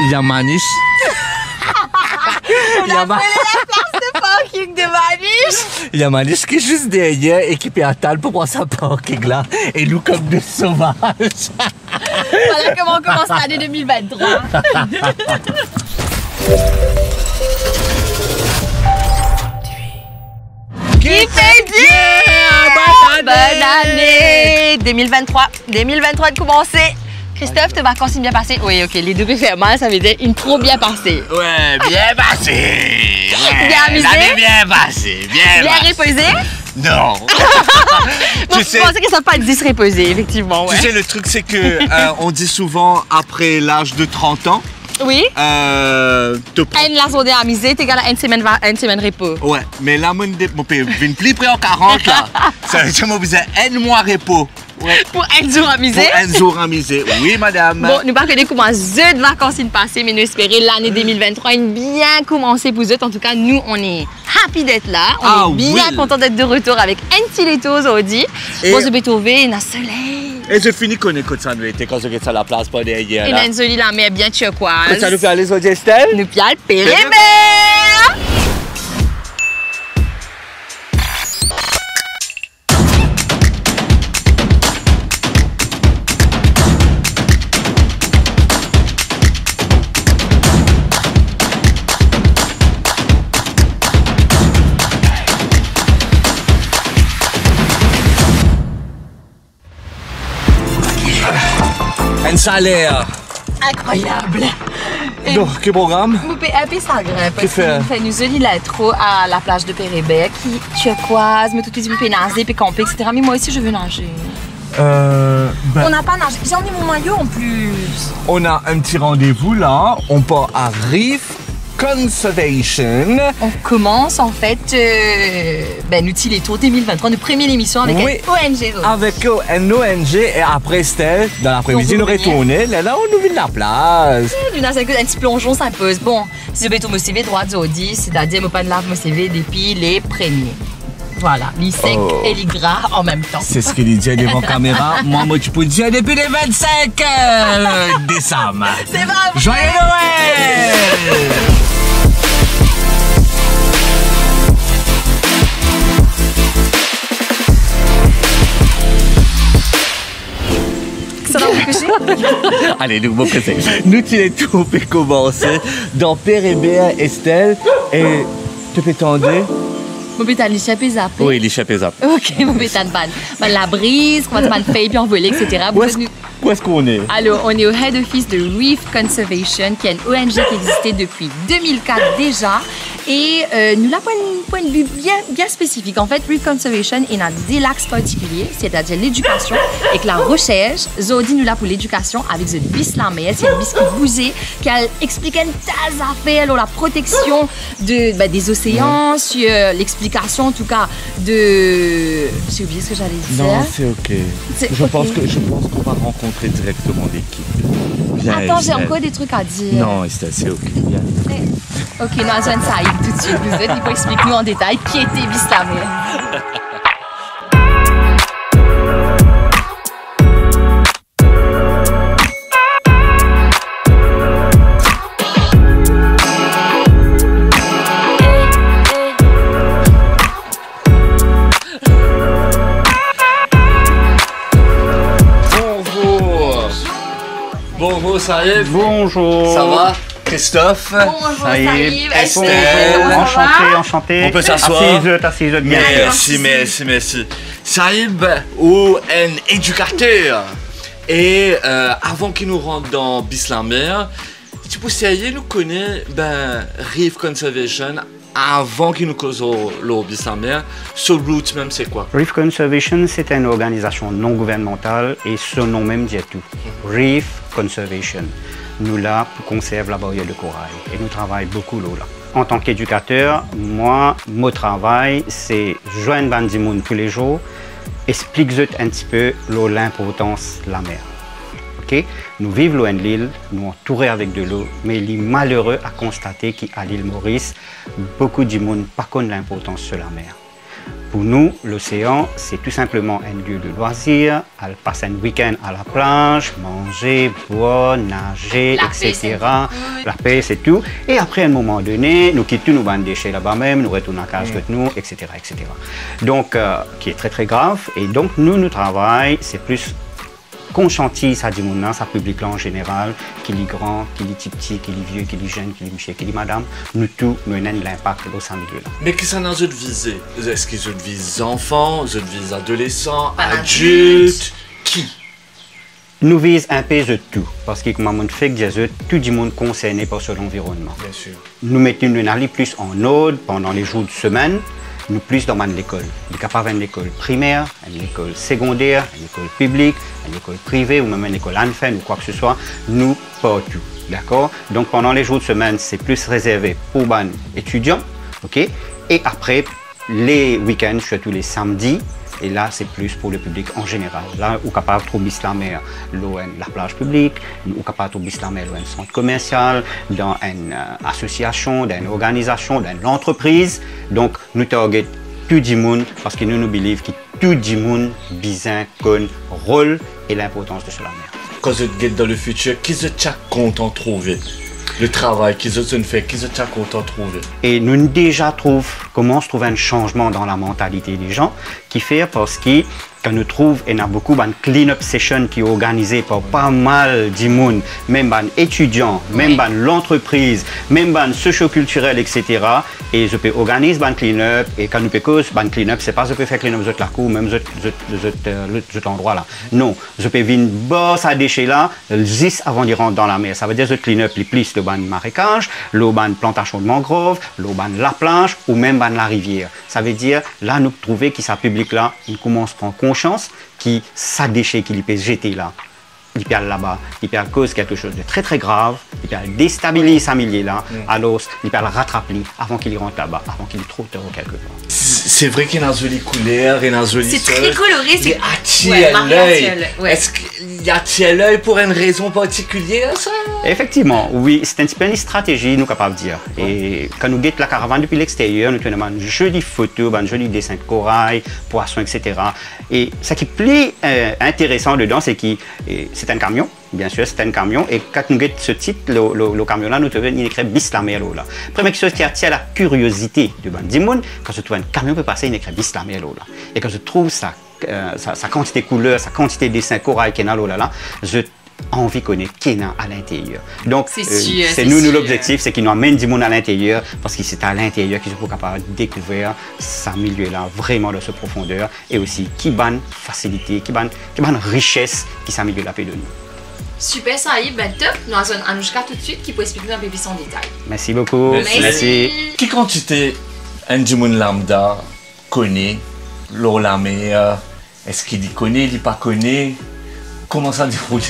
Il y a Maniche. On a volé la place de parking de Maniche. Il y a Maniche qui est juste derrière et qui peut attendre pour prendre sa parking là. Et nous comme des sauvages. Voilà comment on commence l'année 2023. Qui fait bien! Bonne année 2023. 2023 de commencer. Christophe, tes vacances sont bien passées? Oui, ok, les deux peut faire mal, ça veut dire une trop bien passée. Ouais, bien passé. Ouais, Bien amusé? l'année bien passé, Bien reposé? Non. Bon, je pensais que ça ne pas 10 reposé, effectivement. Ouais. Tu sais, le truc, c'est que on dit souvent après l'âge de 30 ans, Oui. te prends- Une la journée amusée, t'es égal à une semaine repos. Ouais, mais là, mon père vient plus près en 40 là. Ça veut dire que vous avez un mois repos. Ouais. Pour un jour amusé. Pour un jour amusé. Oui, madame. Bon, nous pas connaître comment de vacances sont passées, mais nous espérons l'année 2023 une bien commencée pour eux. En tout cas, nous, on est happy d'être là. On est bien oui. content d'être de retour avec un petit léto aujourd'hui. Et- Bon, je vais trouver un soleil. Et je finis qu'on écoute ça, nous était quand je regarde ça la place pas derrière. Et Là. une jolie la mer bien turquoise. Ça nous fait aller sur Estelle? Nous piale Pérébert. Un salaire. Incroyable. Donc, quel programme? Vous pouvez appeler ça grimpe. Qui fait? Fait nous jolie l'intro à la plage de Pérébert qui turquoise, mais tout de suite vous pouvez nager, puis camper, etc. Mais moi aussi je veux nager. On n'a pas nagé. J'en ai mon maillot en plus. On a un petit rendez-vous là. On part à Reef Conservation. On commence en fait nous les tours 2023, notre première émission avec Oui. un ONG. Avec un ONG et après Estelle, dans l'après-midi, nous Donc, vous retourner. Là, on nous vit de la place. Un petit plongeon s'impose. Bon, si je vais tout me CV droit d'Audi, c'est-à-dire me pas de lave me CV depuis les premiers. Voilà, les sec et les gras en même temps. C'est ce qu'il dit devant caméra. Moi, tu peux dire depuis le 25 décembre. C'est vrai. Joyeux Noël! Ça va vous coucher? Allez, nous, bon pressé. Nous, tu es tout fait commencer dans Pérébert, Estelle, et tu peux tendre. Mon bétane, l'échappée zappée. Oui, l'échappée zap. Ok, mon bétane, la brise, comment tu feuille puis envoler, etc. Où est-ce qu'on est? Alors, on est au Head Office de Reef Conservation, qui est une ONG qui existait depuis 2004 déjà. Et nous l'avons un point de vue bien spécifique. En fait, Reef Conservation est dans des lacs particuliers, c'est-à-dire l'éducation et que la recherche. Zodi nous l'a pour l'éducation avec The Bis la mer. C'est une bis qui bougeait, qui expliquait une tas d'affaires sur la protection des océans, sur l'explication en tout cas de... J'ai oublié ce que j'allais dire. Non, c'est ok. Je pense qu'on va rencontrer directement l'équipe. Viens, Attends, j'ai Estelle. encore des trucs à dire. Non, Estelle, c'est ok. Viens. Ok, non, John Saïd, tout de suite. Vous êtes, il faut expliquer nous en détail qui était Bislamé. Bonjour, Saïd. Bonjour. Ça va? Christophe? Bonjour, Saïd. Estelle. Enchanté. On peut s'asseoir? Assise, bien sûr. Merci. Saïd, ou un éducateur. Et avant qu'il nous rentre dans Bislammer, tu peux essayer de nous connaître Reef Conservation avant qu'il nous cause le Bislammer. Ce route même, c'est quoi? Reef Conservation, c'est une organisation non gouvernementale et son nom même dit tout. Reef Conservation. Nous là pour conserver la barrière de corail et nous travaillons beaucoup là. En tant qu'éducateur, moi, mon travail, c'est joindre Bandimoun tous les jours, expliquer un petit peu l'importance de la mer. Okay? Nous vivons loin de l'île, nous entourés avec de l'eau, mais il est malheureux à constater qu'à l'île Maurice, beaucoup de monde ne connaissent pas l'importance de la mer. Pour nous, l'océan, c'est tout simplement un lieu de loisirs, aller passer un week-end à la plage, manger, boire, nager, etc. La paix, c'est tout. Et après, à un moment donné, nous quittons nos bandes déchets là-bas même, nous retournons à casa de nous, etc., etc. Donc, qui est très, très grave. Et donc, nous travaillons, c'est plus conscientiser ça dit mon ça public là en général, qu'il est grand, qu'il est petit, qu'il est vieux, qu'il est jeune, qu'il est monsieur, qu'il est madame, nous tous, nous avons l'impact dans ce milieu-là. Mais qu'est-ce qu'on a de viser? Est-ce qu'ils ont visé enfants, ils ont visé adolescents, adultes? Qui? Nous visons un peu de tout, parce que comme on fait que tout le monde concerné par l'environnement. Bien sûr. Nous mettons une année plus en ordre pendant les jours de semaine. Nous plus dans l'école. Nous sommes capables d'une école primaire, une école secondaire, une école publique, une école privée ou même une école enfant ou quoi que ce soit. Nous partout. D'accord? Donc pendant les jours de semaine, c'est plus réservé pour les étudiants. Ok? Et après, les week-ends, surtout les samedis, et là, c'est plus pour le public en général. Là, on est capable de trouver la mer, la plage publique, on est capable de trouver la mer, un centre commercial, dans une association, dans une organisation, dans une entreprise. Donc, nous target tout le monde parce que nous nous believons que tout le monde a besoin de rôle et l'importance de la mer. Quand vous êtes dans le futur, qui vous êtes content de trouver? Le travail qu'ils ont fait, qu'ils ont content de trouver. Et nous déjà comment se trouve un changement dans la mentalité des gens qui fait parce que quand nous trouvons, il y a beaucoup de clean-up sessions qui sont organisées par pas mal de monde, même les étudiants, même l'entreprise, même les socio-culturels, etc. Et je peux organiser un clean-up et quand nous faisons un clean-up, c'est pas je peux faire clean-up de la cour, même cet endroit là. Non, je peux venir bosser à déchets là, juste avant d'y rentrer dans la mer. Ça veut dire que le clean-up, les plus le ban marécage, le ban plantation de mangrove, le ban la plage ou même ban la rivière. Ça veut dire, là, nous trouvons que ce public là, il commence à prendre conscience qui ça déchet qu'il peut jeter là, il peut aller là-bas, il peut cause quelque chose de très très grave, il peut déstabiliser sa milieu là, alors il peut le rattraper avant qu'il rentre là-bas, avant qu'il est trop tard quelque part. C'est vrai qu'il y a une jolie couleur, il y a une jolie c'est très coloré, c'est attire l'œil. Est-ce qu'il y attire l'œil pour une raison particulière ça? Effectivement, oui, c'est un petit peu une stratégie, nous capables de dire. Et quand nous guettons la caravane depuis l'extérieur, nous tenons une jolie photo, un joli dessin de corail, poissons, etc. Et ce qui est plus intéressant dedans, c'est que c'est un camion. Bien sûr, c'est un camion. Et quand nous guettons ce titre, le camion-là, nous trouvons une écrit bis la mer là. Première chose qui attire la curiosité de Bandimoun, quand je trouve un camion peut passer, une écrit bis la mer là. Et quand je trouve sa quantité de couleurs, sa quantité de dessin corail qui est là, je envie de connaître qui est à l'intérieur. Donc, c'est nous l'objectif, c'est qu'ils nous amènent du monde à l'intérieur, parce que c'est à l'intérieur qu'ils sont capables de découvrir ce milieu-là, vraiment de cette profondeur, et aussi qui bonne facilité, qui bonne richesse qui ce milieu-là peut donner. Super, Saïd, ben top. Nous avons Anouchka tout de suite qui peut expliquer un peu plus en détail. Merci beaucoup. Merci. Qui quantité un du monde lambda connaît l'eau la mer? Est-ce qu'il connaît, il ne pas connaît? Comment ça déroule?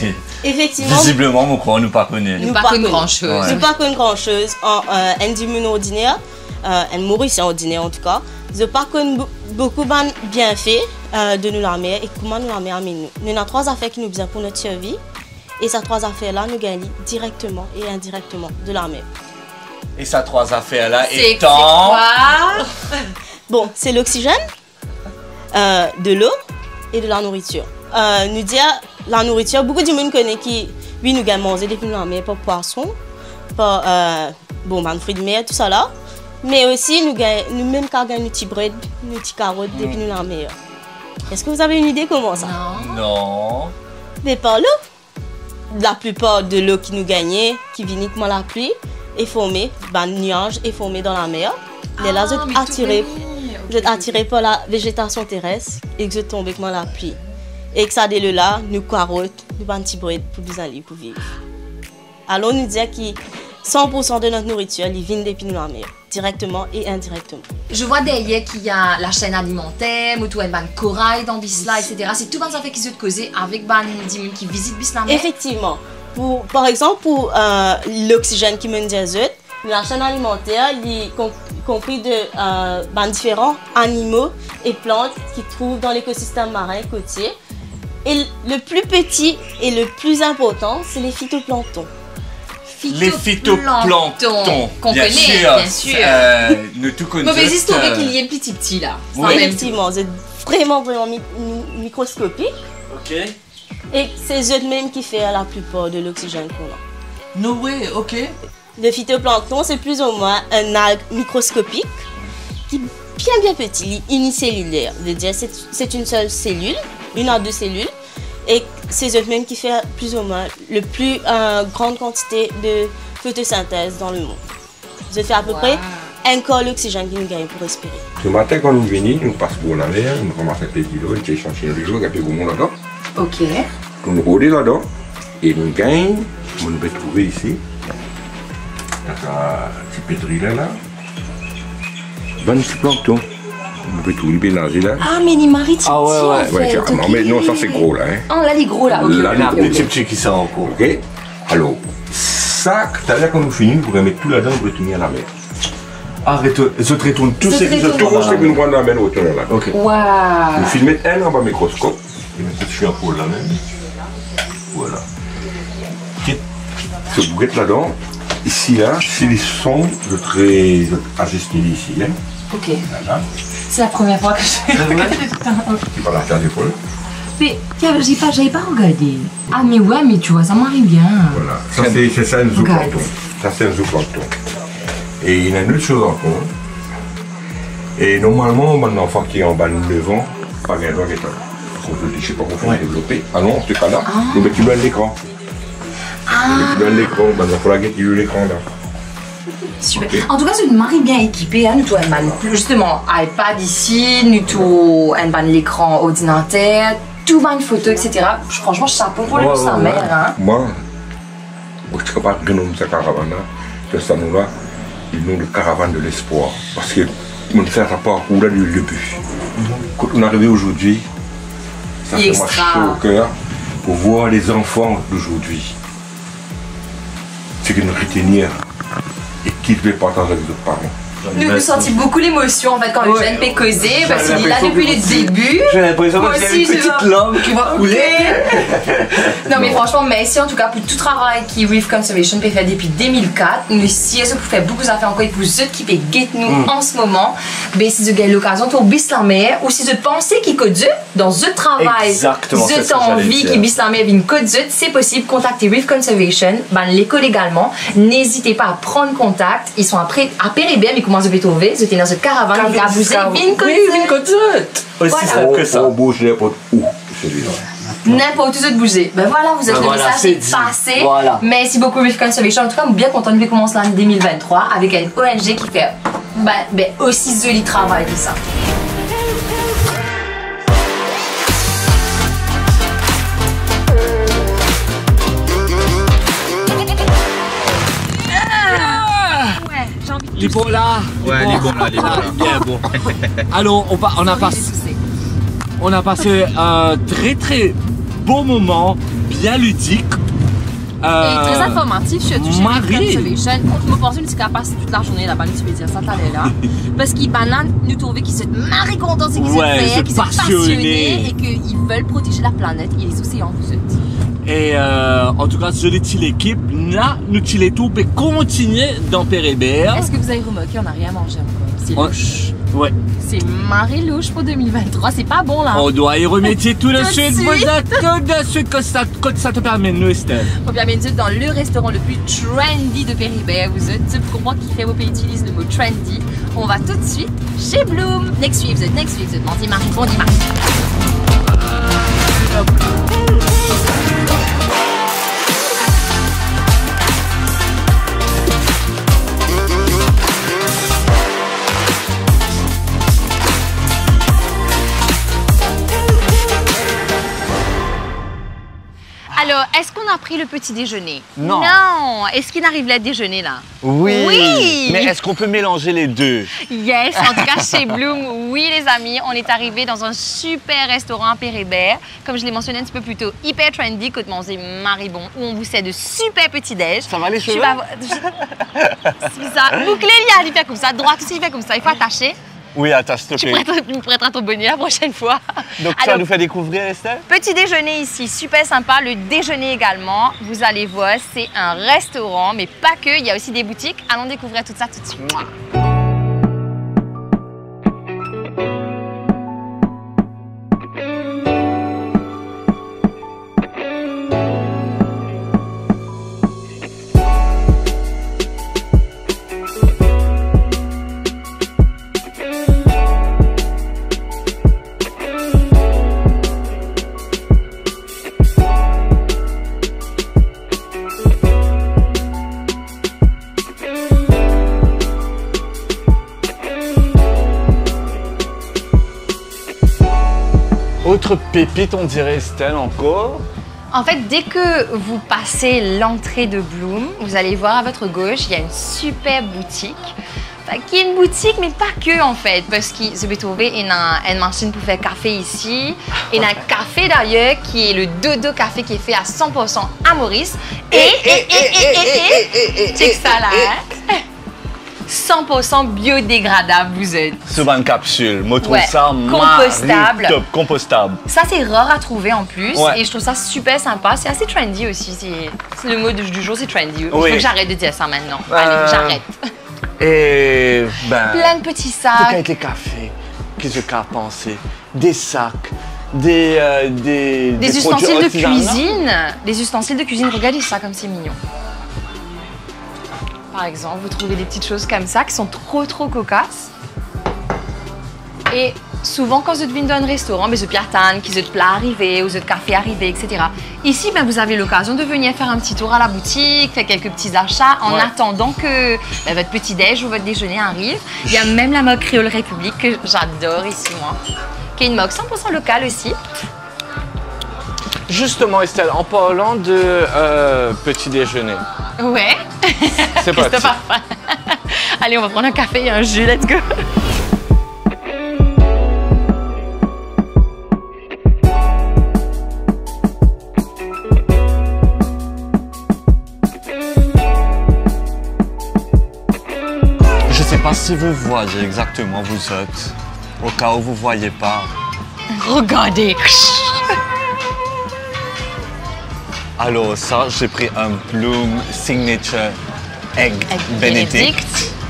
Effectivement. Visiblement, nous croyons nous pas connaître. Nous pas connaître grand-chose. Nous pas connaître grand-chose. Un dimun ordinaire, un mauricien ordinaire en tout cas, je pas connaître beaucoup de bienfaits de nous la mer et comment nous la mer amène nous. Nous avons 3 affaires qui nous besoin pour notre survie. Et ces 3 affaires-là, nous gagnons directement et indirectement de la mer. Et ces 3 affaires-là étant... C'est quoi? Bon, c'est l'oxygène, de l'eau et de la nourriture. Nous dire la nourriture, beaucoup de monde connaît qui, oui, nous gagnons manger depuis la mer, par poisson, par fruits de mer, tout ça là. Mais aussi, nous-mêmes, quand nous gagnons nos petits bread, nos petits carottes depuis la mer. Est-ce que vous avez une idée comment ça? Non. Mais par l'eau. La plupart de l'eau qui nous gagnait, qui vient uniquement la pluie, est formée, nuages est formé dans la mer. Mais là, vous êtes attiré par la végétation terrestre et que vous tombez avec la pluie. Et que ça, dès là, nous carottes, nous un petit bread pour vous aller pour vivre. Alors, nous dire que 100% de notre nourriture, ils viennent depuis la mer, directement et indirectement. Je vois derrière qu'il y a la chaîne alimentaire, tout un corail dans Bisla, etc. C'est tout ça fait qu'ils ont causé avec des gens qui visitent Bisla. Effectivement. Par exemple, pour l'oxygène qui me dit la chaîne alimentaire est compris de différents animaux et plantes qui trouvent dans l'écosystème marin côtier. Et le plus petit et le plus important, c'est les phytoplanctons. Les phytoplanctons. Qu'on connaît, bien sûr. Nous tout connaissons. Mauvais histoire qu'il y ait petit là. Oui. Effectivement, c'est vraiment microscopique. Ok. Et c'est eux-mêmes qui font la plupart de l'oxygène qu'on a. No way, ok. Le phytoplancton, c'est plus ou moins un algue microscopique qui est bien petit, unicellulaire. C'est-à-dire c'est une seule cellule, une à deux cellules. Et c'est eux-mêmes qui font plus ou moins le plus grande quantité de photosynthèse dans le monde. Ils font à peu près un quart l'oxygène qu'il nous gagne pour respirer. Ce matin, quand nous venons, nous passons pour la mer, nous ramassons les kilos, nous échantillons les jours, et puis nous là-dedans. Ok. Nous roulons là-dedans et nous gagnons, nous pouvons trouver ici. Un petit pétri là. 26 planctons. On peut tout mélanger là. Ah, mais les maritimes. Ah Ouais, carrément. Mais non, ça c'est gros là. Hein. Ah, là, les gros là. Ok. Là, Il y a les un gros. petit qui sort en cours. Ok. Alors, ça, tout à l'heure quand nous finissons, vous pouvez mettre tout là-dedans et retourner à la mer. Ah, je te retourne tous ces Tout ce que nous prenons la mer, nous retournons là. Ok. Waouh. Vous filmez un en bas microscope. Et maintenant, je suis en pôle là même. Voilà. Ce bouquet là-dedans. Ici, là, c'est les sons, je vais ajuster ici. Hein. Ok. Voilà. C'est la première fois que je fais. Tu vas la faire d'épaule. Mais j'avais pas regardé. Ah, mais ouais, mais tu vois, ça m'arrive bien. Voilà. Ça, c'est ça, un zooplancton. Ça, c'est un zooplancton. Et il y a une autre chose encore. Et normalement, un enfant qui est en bas de 9 ans, pas bien droit d'état. Parce que je ne sais pas comment développer. Ah non, en ce cas-là, nous mettons à l'écran. Nous mettons à l'écran, il faut la guetter l'écran là. Super. Ok. En tout cas, c'est une marée bien équipée. Hein. Nous, tout, justement, iPad ici, nous, tout, l'écran ordinateur, tout, une photo, etc. Franchement, chapeau pour le sa mère. Hein. Moi, je ne sais pas renommer cette caravane là. Ce salon-là, ils nom de caravane de l'espoir. Parce que on fait un parcours là du début. Quand on est arrivé aujourd'hui, ça fait moi chaud au cœur pour voir les enfants d'aujourd'hui. C'est que nous retenir et qu'ils veulent partager avec leurs parents. Nous ressentons beaucoup l'émotion en fait quand le jeune peut causer parce qu'il est là depuis le début. J'ai l'impression Moi qu'il y a aussi, une petite lampe qui va couler. Non mais franchement, merci en tout cas pour tout travail qui Reef Conservation peut faire depuis 2004. Nous si ça pour faire beaucoup d'affaires encore pour ceux qui peuvent guetter nous en ce moment. Mais si vous avez l'occasion pour bis la mer ou si vous pensez qu'il code dans ce travail, Exactement, c'est vous ça que avez j'allais envie dire. qu'il bis la mer une code c'est possible. Contactez Reef Conservation, l'école également. N'hésitez pas à prendre contact. Ils sont après à Péribert, mais comment vous pouvez trouver? Vous êtes dans une caravane, vous avez une code. Aussi Voilà. simple que ça. On bouge n'importe où, celui-là. N'importe où de bouger. Ben voilà, vous avez le voilà, message c'est est dit. passé. Voilà. Merci beaucoup Reef Conservation. En tout cas, je suis bien content de commencer l'année 2023 avec une ONG qui fait aussi joli travail que ça. Les bons là. Ouais, les bons là, Bien bon. Alors, on a passé un très très beau moment, bien ludique. Et très informatif, surtout chez Marie. Reef Conservation. On m'opportunité de passer toute la journée là-bas, tu peux dire ça, là. Parce qu'ils nous trouvaient qu'ils sont marrés contents, qu'ils sont Ouais, fiers, c'est qu'ils sont passionné. passionnés et qu'ils veulent protéger la planète et les océans, vous êtes. Et en tout cas, je l'ai l'équipe, là, nous les tout et continuer dans Péribert. Est-ce que vous avez remarqué, on n'a rien mangé encore? C'est On- louche. Ouais, C'est marée louche pour 2023, c'est pas bon là. on doit y remettre tout de Tout de suite. suite. Vous êtes tout de suite quand ça te permet, nous, Estelle. Faut bien mettre dans le restaurant le plus trendy de Péribert. Vous êtes, pour moi qui fait vos pays utilise le mot trendy. On va tout de suite chez Bloom. Next week, vous êtes bon dimanche, bon dimanche. Alors, est-ce qu'on a pris le petit déjeuner? Non. Non. Est-ce qu'il arrive le déjeuner là? Oui. Oui. Mais est-ce qu'on peut mélanger les deux? Yes, en tout cas chez Bloom, oui les amis, on est arrivé dans un super restaurant à Péribert, comme je l'ai mentionné un petit peu plus tôt, hyper trendy, côte manger maribon, où on vous sert de super petits déj. Ça va les cheveux? C'est ça, boucler il fait comme ça, droit aussi il fait comme ça, il faut attacher. Oui, attends, s'il te Tu plaît. me prêteras ton bonnet la prochaine fois. Donc, tu vas nous faire découvrir, Estelle? Petit déjeuner ici, super sympa. Le déjeuner également, vous allez voir, c'est un restaurant, mais pas que, il y a aussi des boutiques. Allons découvrir tout ça tout de suite. Autre pépite, on dirait, Estelle, encore. En fait, dès que vous passez l'entrée de Bloom, vous allez voir à votre gauche, il y a une super boutique. Enfin, qui est une boutique, mais pas que en fait, parce que vous pouvez trouver une machine pour faire café ici. Et un café d'ailleurs qui est le Dodo Café qui est fait à 100% à Maurice. Check ça là, hein? 100% biodégradable vous êtes. Sur une capsule. Moi, je trouve Ouais, ça compostable. top, compostable. Ça, c'est rare à trouver en plus. Ouais. Et je trouve ça super sympa. C'est assez trendy aussi. C'est le mot du jour, c'est trendy. Il faut Oui. que j'arrête de dire ça maintenant. Allez, j'arrête. Et ben. Plein de petits Tout sacs. avec les cafés, qu'est-ce que tu as pensé? Des sacs, des Des ustensiles produits de artisanaux. cuisine. Des ustensiles de cuisine. Regardez ça comme c'est mignon. Par exemple, vous trouvez des petites choses comme ça qui sont trop cocasses. Et souvent, quand vous venez dans un restaurant, vous piatane, qui êtes plat arrivé, ou êtes café arrivé, etc. Ici, ben, vous avez l'occasion de venir faire un petit tour à la boutique, faire quelques petits achats en Ouais. attendant que ben, votre petit déj ou votre déjeuner arrive. Il y a même la mug Créole République que j'adore ici, moi, qui est une mug 100% locale aussi. Justement, Estelle, en parlant de petit déjeuner, Ouais. c'est parti. Christophe a faim. Allez, on va prendre un café et un jus, let's go. Je sais pas si vous voyez exactement vous êtes, au cas où vous voyez pas. Regardez. Alors ça, j'ai pris un Bloom Signature Egg Benedict.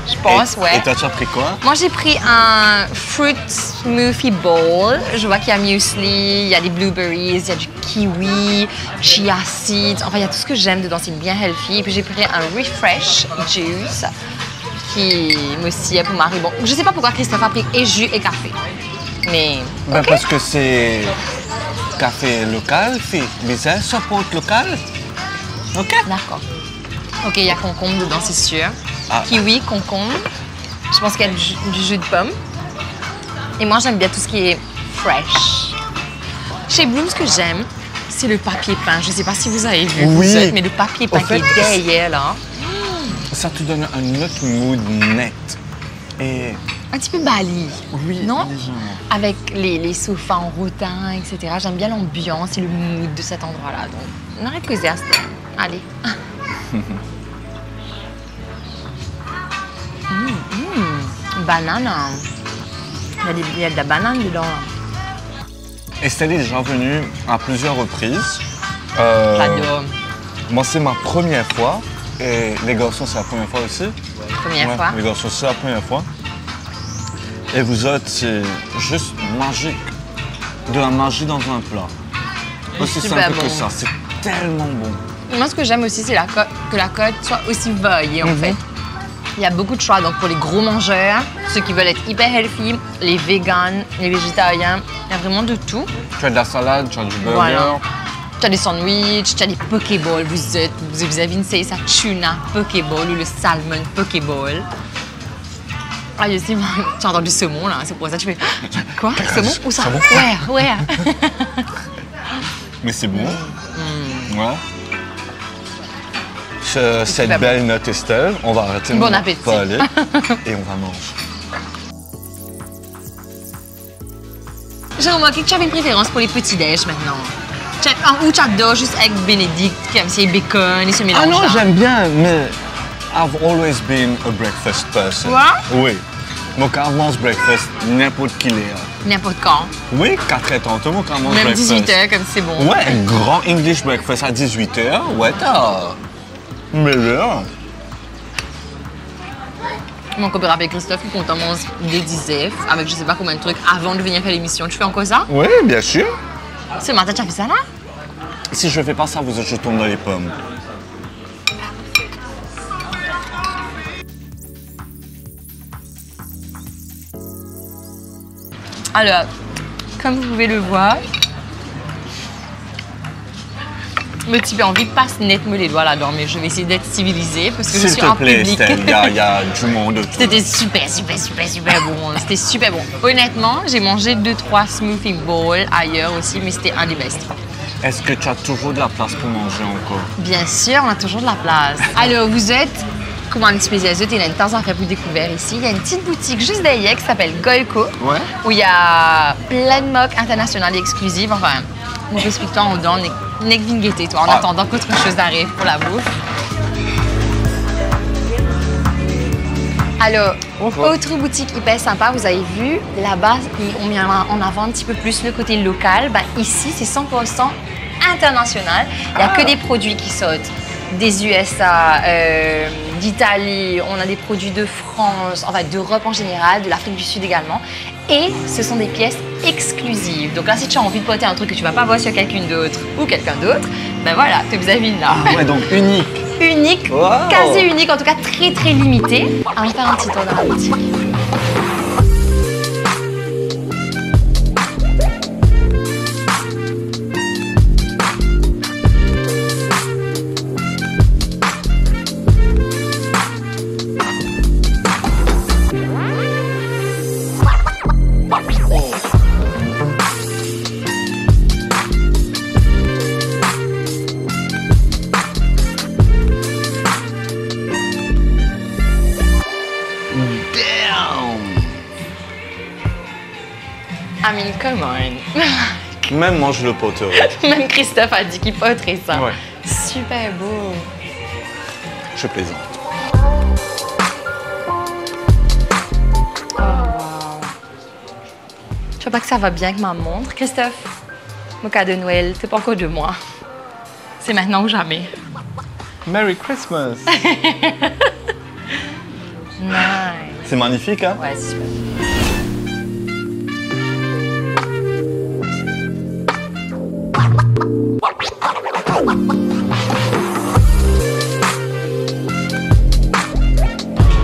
Je pense, ouais. Et toi, tu as pris quoi? Moi, j'ai pris un fruit smoothie bowl. Je vois qu'il y a muesli, il y a des blueberries, il y a du kiwi, chia seeds. Enfin, il y a tout ce que j'aime dedans. C'est bien healthy. Et puis, j'ai pris un refresh juice qui me aussi pour Marie. Bon, je sais pas pourquoi Christophe a pris et jus et café. Mais, Ben, ok. parce que c'est café local, mais ça supporte local. Ok. D'accord. Ok, il y a concombre dedans, c'est sûr. Ah. Kiwi, concombre. Je pense qu'il y a du jus de pomme. Et moi, j'aime bien tout ce qui est fresh. Chez Bloom, ce que j'aime, c'est le papier peint. Je ne sais pas si vous avez vu, Oui. vous autres, mais le papier peint Au fait, qui est derrière, là. Ça te donne un autre mood net. Et Un petit peu Bali. oui, Non? légèrement. Avec les sofas en rotin, etc. J'aime bien l'ambiance et le mood de cet endroit-là. Donc, on arrête de causer à ce temps. Allez. Banane. Il y a de la banane dedans. Estelle est déjà venue à plusieurs reprises. J'adore. Moi, c'est ma première fois. Et les garçons, c'est la première fois aussi. Première Ouais, fois. Les garçons, c'est la première fois. Et vous autres, c'est juste magique. De la magie dans un plat. Aussi Super simple que bon. ça. C'est tellement bon. Moi, ce que j'aime aussi, c'est que la côte soit aussi variée, en fait. Il y a beaucoup de choix. Donc, pour les gros mangeurs, ceux qui veulent être hyper healthy, les vegans, les végétariens, il y a vraiment de tout. Tu as de la salade, tu as du burger. Voilà. Tu as des sandwichs, tu as des pokéballs. Vous avez essayé ça, tuna pokéball ou le salmon pokéball. Ah, il y a aussi, tu entends du saumon, là. C'est pour ça que tu fais... Quoi? Saumon? Où ça? Ouais. Mais c'est bon. Ouais. super Cette bon. belle note Estelle, on va arrêter Bon de appétit. parler et on va manger. J'ai remarqué que tu avais une préférence pour les petits-déj maintenant. Ou tu adores juste egg benedict, comme c'est bacon et ce mélange. Ah non, j'aime bien, mais I've always been a breakfast person. Ouais? Oui. Mon car mange breakfast n'importe qui l'heure. N'importe quand. Oui, 4h tantôt, mon car mange Même breakfast. 18h, comme c'est bon. Ouais, un grand English breakfast à 18h. Ouais, t'as. Mais là. Mon copain avec Christophe, il compte manger des dizaines avec je sais pas combien de trucs avant de venir faire l'émission. Tu fais encore ça? Oui, bien sûr. Ce matin, tu as fait ça là? Si je fais pas ça, vous êtes, je tombe dans les pommes. Alors, comme vous pouvez le voir, me petit peu envie de pas net me les doigts là-dedans, mais je vais essayer d'être civilisée parce que je S'il suis te en plaît, public. Estelle, il y a du monde autour. C'était super bon. C'était super bon. Honnêtement, j'ai mangé 2-3 smoothie bowls ailleurs aussi, mais c'était un des best. Est-ce que tu as toujours de la place pour manger encore? Bien sûr, on a toujours de la place. Alors, vous êtes comme un petit plaisir, il y a une tasse à faire pour découvrir ici. Il y a une petite boutique juste derrière qui s'appelle Goico, Ouais. où il y a plein de moques internationales et exclusives. Enfin, on peut expliquer toi en dedans, Nick Vingueté, toi, en attendant qu'autre chose arrive pour la bouffe. Alors, autre boutique hyper sympa, vous avez vu, là-bas, on met en avant un petit peu plus le côté local. Ben, ici, c'est 100% international. Il n'y a que des produits qui sortent des USA, d'Italie, on a des produits de France, enfin d'Europe en général, de l'Afrique du Sud également. Et ce sont des pièces exclusives. Donc là, si tu as envie de porter un truc que tu ne vas pas voir sur quelqu'un d'autre ou quelqu'un d'autre, ben voilà, tu as là. Ouais, donc unique. Unique, Wow. quasi unique, en tout cas très très limité. On va faire un petit tour dans la boutique. I mean, come on. Même moi, je le poterai. Même Christophe a dit qu'il porterait ça. Ouais. Super beau. Je plaisante. Tu vois pas que ça va bien avec ma montre, Christophe? Mon cadeau de Noël, c'est pas encore de moi. C'est maintenant ou jamais. Merry Christmas. Nice. C'est magnifique, hein? Ouais, c'est super.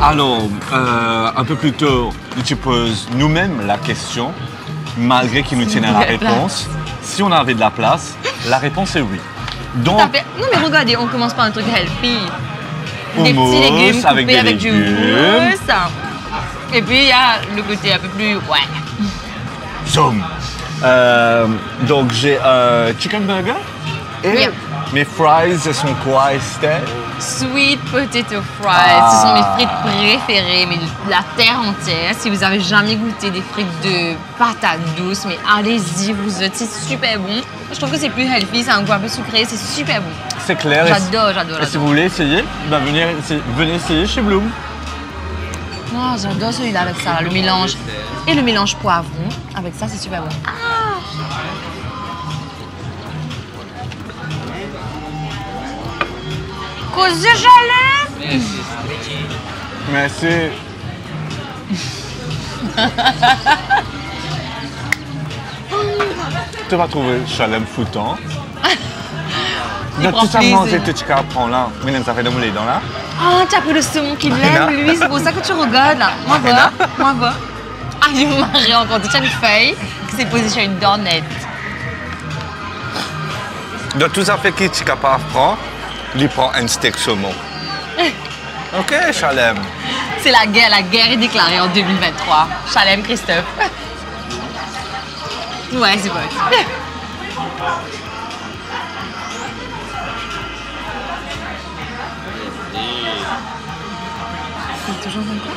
Alors, un peu plus tôt, nous te poses nous-mêmes la question, malgré qu'ils nous tiennent à la réponse. Si on avait de la place, la réponse est oui. Donc, Non mais regardez, on commence par un truc healthy. Des Hummus petits légumes coupés avec avec, des du légumes. hummus. Et puis il y a le côté un peu plus... Ouais. zoom. Donc, j'ai un chicken burger et Oui. mes fries sont quoi, Estelle? Sweet potato fries, ce sont mes frites préférées, mais de la terre entière. Si vous avez jamais goûté des frites de patates douces, mais allez-y, vous êtes, c'est super bon. Je trouve que c'est plus healthy, c'est un goût un peu sucré, c'est super bon. C'est clair. J'adore. Et si vous voulez essayer, ben venez essayer chez Bloom. Oh, j'adore celui-là avec ça, le mélange. Et le mélange poivron, avec ça, c'est super bon. Cause de Chalem! Merci. Tu vas trouver Chalem foutant. De prend tout ça, plaisir. manger, tu prends là. Mais ça fait de mouler dans là. Oh, tu as pris le saumon qu'il aime, lui, c'est pour ça que tu regardes là. Moi, va. Ah, il me marie encore. Tu as une feuille qui s'est posée sur une dornette. De tout ça fait que tu prend, il prend un steak saumon. Ok, Chalem. C'est la guerre est déclarée en 2023. Chalem, Christophe. Ouais, c'est bon. C'est toujours comme quoi?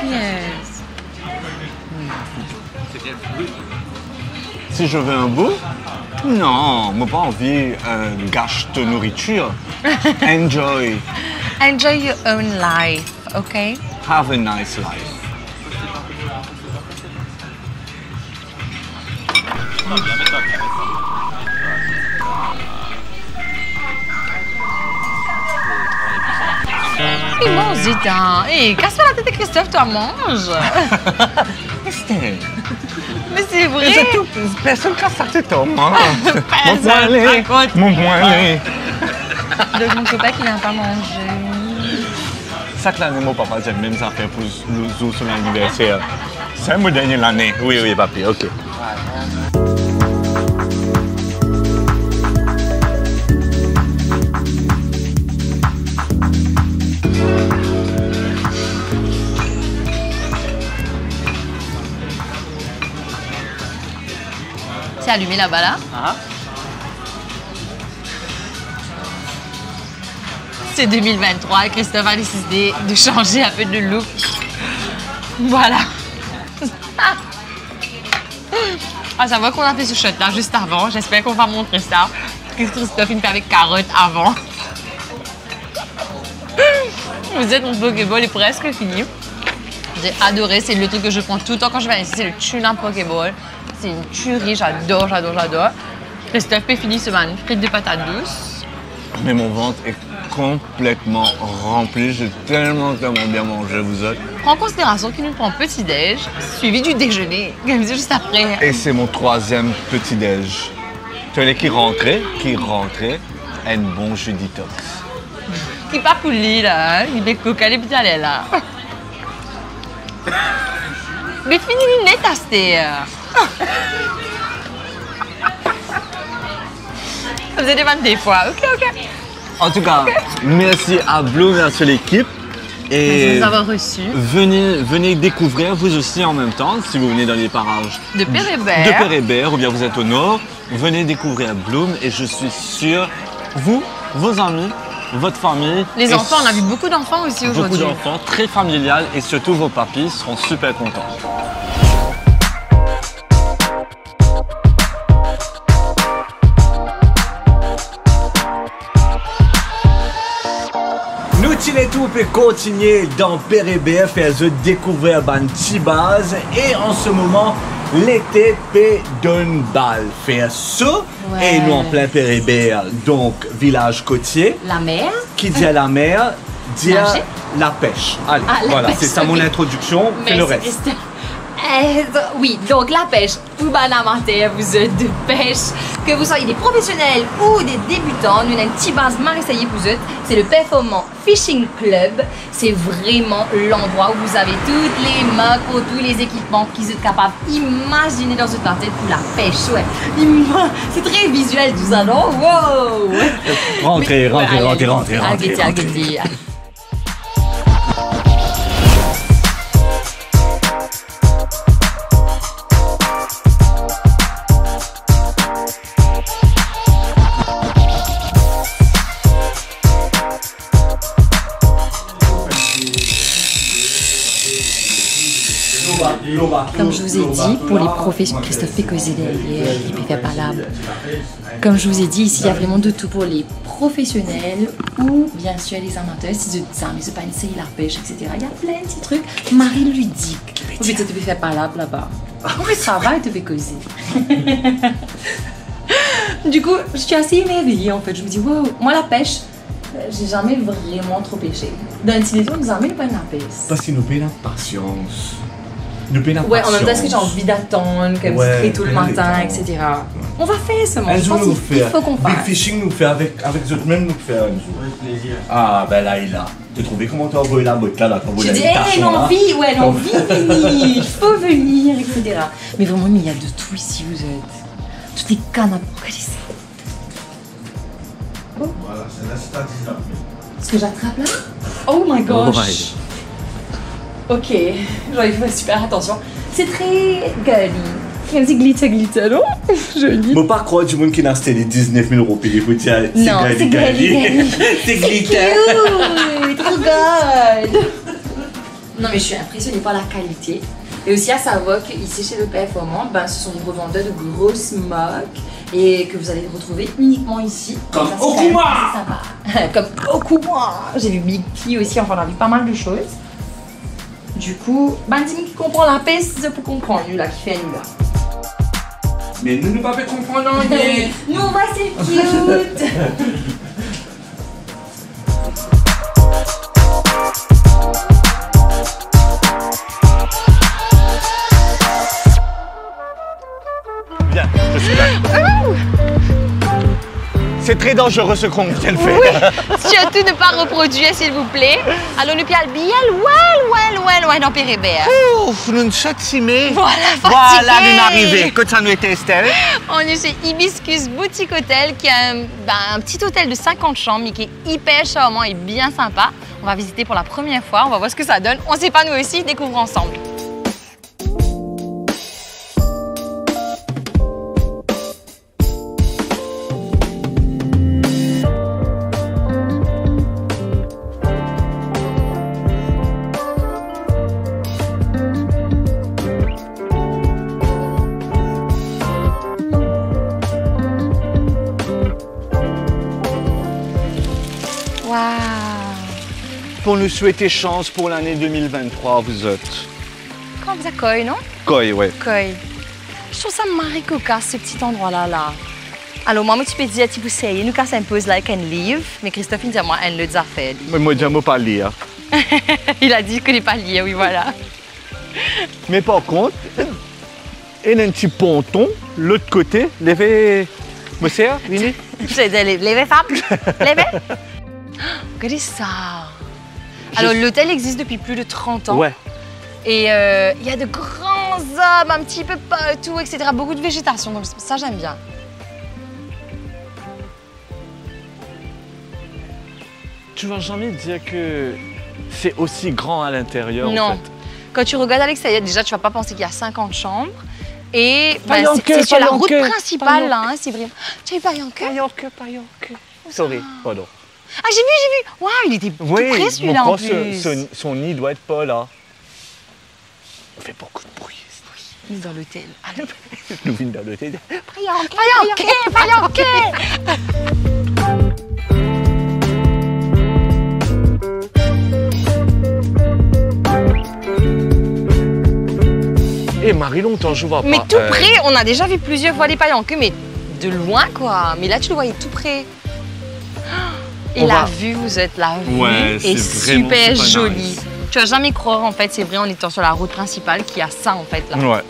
Yes. Si je veux un bout, non, moi pas envie gâche de nourriture. Enjoy. Enjoy your own life, okay? have a nice life. Il mange du temps. Hé, casse pas la tête de Christophe, toi, mange. Mais c'est vrai. Personne casse sa tête, hein. Raconte. Montre-moi aller. Donc, mon copain qui n'a pas mangé. Chaque année, mon papa dit même affaire pour nous son anniversaire. C'est mon dernier l'année. Oui, oui, papi, ok. C'est allumé là-bas, là. C'est 2023 et Christophe a décidé de changer un peu de look. Voilà. Ah, ça va qu'on a fait ce shot-là juste avant. J'espère qu'on va montrer ça. Christophe, il fait avec carotte avant. Vous êtes, mon Pokéball est presque fini. J'ai adoré. C'est le truc que je prends tout le temps quand je vais ici. C'est le tuna Pokéball. C'est une tuerie. J'adore, j'adore, j'adore. Christophe est fini ce man. Frites de patates douces. Mais mon ventre est complètement rempli. J'ai tellement bien mangé, vous autres. Prends en considération qu'il nous prend petit-déj, suivi du déjeuner, comme c'est juste après. Et c'est mon 3e petit-déj. Tu vois, qui rentrait, un bon jus détox. Qui pas coulé là, il est coca, les petits allés là. Mais fini les lunettes, Asté. Vous êtes des vannes des fois, ok. En tout cas, merci à Bloom, merci à l'équipe. Et nous avoir reçus. Venez découvrir vous aussi en même temps, si vous venez dans les parages de Pérébert ou bien vous êtes au nord, venez découvrir Bloom et je suis sûr, vous, vos amis, votre famille. Les enfants, on a vu beaucoup d'enfants aussi aujourd'hui. Beaucoup d'enfants, très familial et surtout vos papis seront super contents. Nous tirons tout pour continuer dans Pérébert, faire découvrir ban base et en ce moment l'été peut donne balle faire ça et nous en plein Pérébert, donc village côtier. La mer. Qui dit à la mer, dit à la pêche. Allez, voilà, c'est ça mon introduction, fais le reste. Oui, donc la pêche, ou ben amateur, vous êtes de pêche, que vous soyez des professionnels ou des débutants, nous avons une petite base marseillais pour vous êtes, c'est le Performant Fishing Club. C'est vraiment l'endroit où vous avez toutes les marques, tous les équipements qu'ils sont capables d'imaginer dans votre tête pour la pêche. Ouais. C'est très visuel tout ça, non? Wow! Rentrez. Comme je vous ai dit, pour les professionnels, Christophe Pécosé derrière, qui peut faire parler. Comme je vous ai dit, ici, il y a vraiment de tout pour les professionnels ou bien sûr les amateurs. Si je dis ça, mais c'est pas une série, la pêche, etc. Il y a plein de petits trucs. Marie ludique. Ou bien tu peux faire parler là-bas. En fait, ça va, tu peux causer. Du coup, je suis assez émerveillée en fait. Je me dis, wow, moi la pêche, j'ai jamais vraiment trop pêché. Dans une cinéma, nous avons pas de la pêche. Parce que nous payons la patience. Ouais, en même temps, est-ce que j'ai envie d'attendre, que vous serez tout le matin, etc. On va faire ça, moi. Je pense qu'il faut qu'on fasse. Big Fishing nous fait avec eux mêmes nous faire un jour. Avec plaisir. Ah, ben là, il a. Tu as trouvé comment tu as envoyé la botte là, quand vous l'avez dit, l'envie, ouais, l'envie de venir, il faut venir, etc. Mais vraiment, il y a de tout ici, vous êtes. Toutes les cannes, regardez ça. Voilà, c'est là, c'est à 19 000. Ce que j'attrape là? Oh my gosh! Ok, genre il faut faire super attention. C'est très girly. Un petit glitter, non? Joli. Faut pas croire du monde qui n'a acheté les 19 000 € payés pour dire c'est girly. C'est glitter. Cute, trop good. Non mais je suis impressionnée par la qualité. Et aussi à savoir qu'ici chez le Performant, ben, ce sont des revendeurs de grosses marques et que vous allez retrouver uniquement ici. Comme Okuma. Comme Okuma. J'ai vu Big P aussi, enfin on a vu pas mal de choses. Du coup, bandit qui comprend la paix, c'est pour comprendre, nous là, qui fait nous là. Mais nous ne pouvons pas comprendre rien. Nous, on va c'est cute. Viens, je suis là. C'est très dangereux ce qu'on vient de faire. Surtout ne pas reproduire, s'il vous plaît. Alors, nous pial bien loin dans Pérébert. Ouf, nous ne sommes timés. Voilà, Voilà, nous arrivés. Quand ça nous était Estelle. On est chez Hibiscus Boutique Hotel, qui est un petit hôtel de 50 chambres, mais qui est hyper charmant et bien sympa. On va visiter pour la première fois, on va voir ce que ça donne. On ne sait pas nous aussi, découvrons ensemble. Pour nous souhaiter chance pour l'année 2023, vous êtes. Quand vous accueillez, non? Koi, ouais. Koi. Je trouve ça marré cocasse, ce petit endroit-là. Là. Alors, moi, tu peux dire, tu peux essayer, nous casse un peu like and leave. Mais Christophe, il dit à moi, elle ne l'a fait. Mais moi, je ne pas lire. Il a dit qu'il ne connaît pas lire, oui, voilà. Mais par contre, il y a un petit ponton, l'autre côté, levé. Monsieur, venez. Je dis, levez, femme. Levez. Regardez ça. Alors, l'hôtel existe depuis plus de 30 ans. Ouais. Et il y a de grands arbres un petit peu partout, etc. Beaucoup de végétation, donc ça, j'aime bien. Tu vas jamais dire que c'est aussi grand à l'intérieur, Non. en fait. Quand tu regardes à l'extérieur, déjà, tu vas pas penser qu'il y a 50 chambres. Et Payanque, c'est sur la route Payanque, principale, là, hein, c'est vrai. Tu as eu Payanque? Payanque. Sorry, pardon. Ah, j'ai vu. Waouh, il était tout près, celui-là, en plus. Son nid doit être pas là. On fait beaucoup de bruit. Il est dans l'hôtel. Nous venons dans l'hôtel. Payanque. Et Marie, longtemps, je vois pas. Mais tout près, on a déjà vu plusieurs fois des paillanques, mais de loin, quoi. Mais là, tu le voyais tout près. Et la vue, vous êtes la vue est super jolie. Nice. Tu vas jamais croire, en fait, c'est vrai, en étant sur la route principale, qu'il y a ça, en fait, là. Ouais.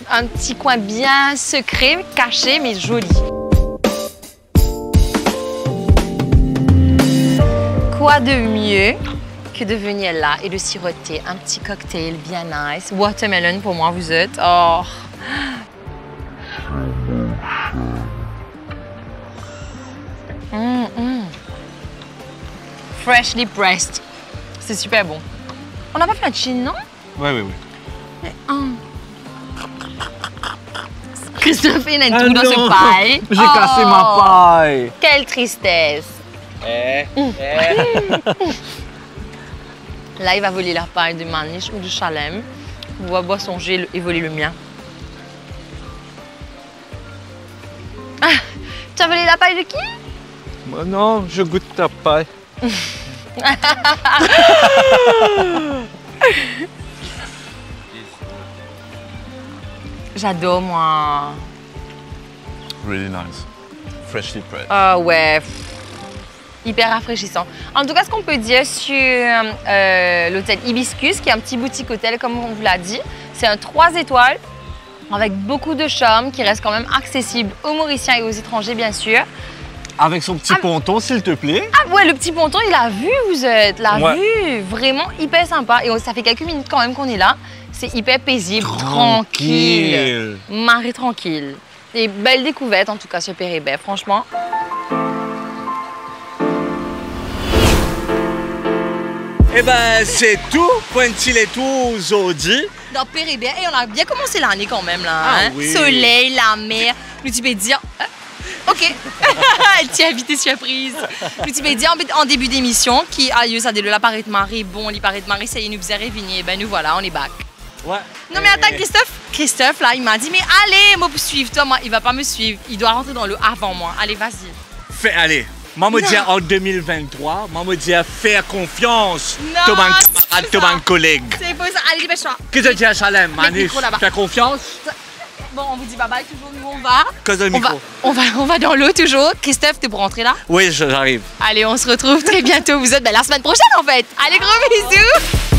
Un petit coin bien secret, caché, mais joli. Quoi de mieux que de venir là et de siroter un petit cocktail bien nice. Watermelon, pour moi, vous êtes. Oh. Freshly pressed. C'est super bon. On n'a pas fait un chin, non? Oui. Christophe, il a un trou dans ce paille. J'ai cassé ma paille. Quelle tristesse. Là, il va voler la paille de Maniche ou de Chalem. On va boire son jet et voler le mien. Ah, tu as volé la paille de qui? Moi, non, je goûte ta paille. J'adore, moi. Really nice. Freshly pressed. Ah ouais. Hyper rafraîchissant. En tout cas, ce qu'on peut dire sur l'hôtel Hibiscus, qui est un petit boutique hôtel, comme on vous l'a dit, c'est un 3 étoiles avec beaucoup de charme, qui reste quand même accessible aux Mauriciens et aux étrangers, bien sûr. Avec son petit ponton, s'il te plaît. Ah ouais, le petit ponton, il a vu, vous êtes. La vue, vraiment hyper sympa. Et ça fait quelques minutes quand même qu'on est là. C'est hyper paisible, tranquille. Marée tranquille. Des belles découvertes, en tout cas, sur Pérébert, franchement. Eh ben, c'est tout pour un petit tour aujourd'hui. Dans Pérébert, et on a bien commencé l'année quand même, là. Ah hein? oui. Soleil, la mer. Nous, tu peux dire... OK. Elle t'a invité surprise. Nous, tu peux dire en début d'émission qui a lieu, ça de l'apparaît de Marie. Bon, l'apparaît de Marie, ça y est, nous faisait revenir. Ben, nous voilà, on est back. Ouais. Non, mais attends, Christophe. Christophe, là, il m'a dit, mais allez, moi, pour suivre toi, moi, il va pas me suivre. Il doit rentrer dans l'eau avant moi. Allez, vas-y. Allez, moi me dire en 2023, moi me dire faire confiance. Non. à tout mon collègue. C'est beau ça. Allez, dépêche-toi. Qu'est-ce que tu as, Chalem, Manif? micro là-bas. Fais confiance. Bon, on vous dit bye bye, toujours nous on va. Cause le micro. On va dans l'eau toujours. Christophe, t'es pour rentrer là? Oui, j'arrive. Allez, on se retrouve très bientôt. Vous êtes la semaine prochaine en fait. Allez, gros bisous.